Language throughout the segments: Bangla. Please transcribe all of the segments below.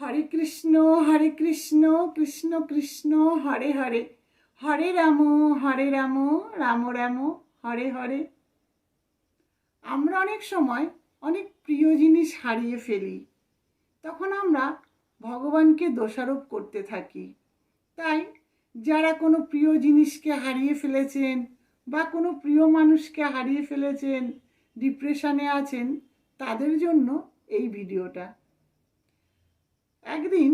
হরে কৃষ্ণ কৃষ্ণ কৃষ্ণ হরে হরে, হরে রাম রাম রাম হরে হরে। আমরা অনেক সময় অনেক প্রিয় জিনিস হারিয়ে ফেলি, তখন আমরা ভগবানকে দোষারোপ করতে থাকি। তাই যারা কোনো প্রিয় জিনিসকে হারিয়ে ফেলেছেন বা কোনো প্রিয় মানুষকে হারিয়ে ফেলেছেন, ডিপ্রেশনে আছেন, তাদের জন্য এই ভিডিওটা। একদিন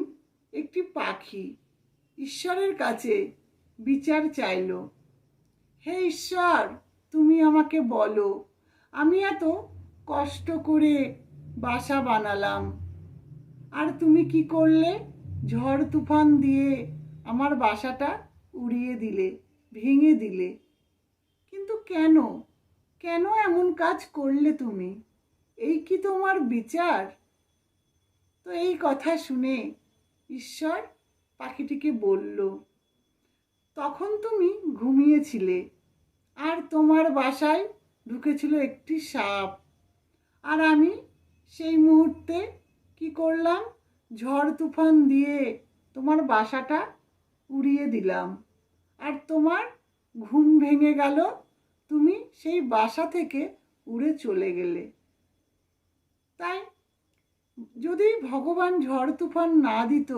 একটি পাখি ঈশ্বরের কাছে বিচার চাইল। হে ঈশ্বর, তুমি আমাকে বলো, আমি এত কষ্ট করে বাসা বানালাম, আর তুমি কি করলে? ঝড় তুফান দিয়ে আমার বাসাটা উড়িয়ে দিলে, ভেঙে দিলে। কিন্তু কেন কেন এমন কাজ করলে তুমি? এই কি তোমার বিচার? তো এই কথা শুনে ঈশ্বর পাখিটিকে বলল, তখন তুমি ঘুমিয়েছিলে আর তোমার বাসায় ঢুকেছিল একটি সাপ, আর আমি সেই মুহূর্তে কি করলাম? ঝড় তুফান দিয়ে তোমার বাসাটা উড়িয়ে দিলাম, আর তোমার ঘুম ভেঙে গেল, তুমি সেই বাসা থেকে উড়ে চলে গেলে। তাই যদি ভগবান ঝড় তুফান না দিত,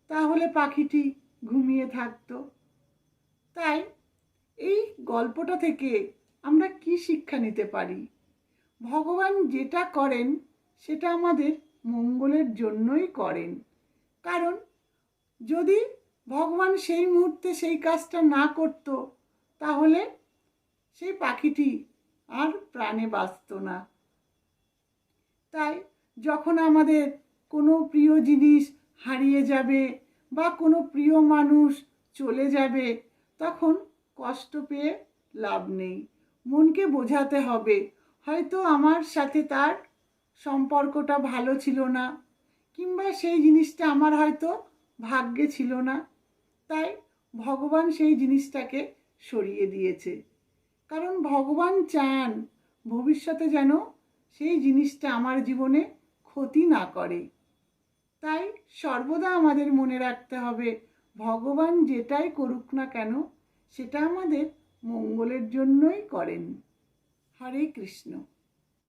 তাহলে পাখিটি ঘুমিয়ে থাকতো। তাই এই গল্পটা থেকে আমরা কি শিক্ষা নিতে পারি? ভগবান যেটা করেন সেটা আমাদের মঙ্গলের জন্যই করেন। কারণ যদি ভগবান সেই মুহূর্তে সেই কাজটা না করত, তাহলে সেই পাখিটি আর প্রাণে বাঁচত না। তাই যখন আমাদের কোনো প্রিয় জিনিস হারিয়ে যাবে বা কোনো প্রিয় মানুষ চলে যাবে, তখন কষ্ট পেয়ে লাভ নেই। মনকে বোঝাতে হবে, হয়তো আমার সাথে তার সম্পর্কটা ভালো ছিল না, কিংবা সেই জিনিসটা আমার হয়তো ভাগ্যে ছিল না, তাই ভগবান সেই জিনিসটাকে সরিয়ে দিয়েছে। কারণ ভগবান চান ভবিষ্যতে যেন সেই জিনিসটা আমার জীবনে ক্ষতি না করে। তাই সর্বদা আমাদের মনে রাখতে হবে, ভগবান যেটাই করুক না কেন, সেটা আমাদের মঙ্গলের জন্যই করেন। হরে কৃষ্ণ।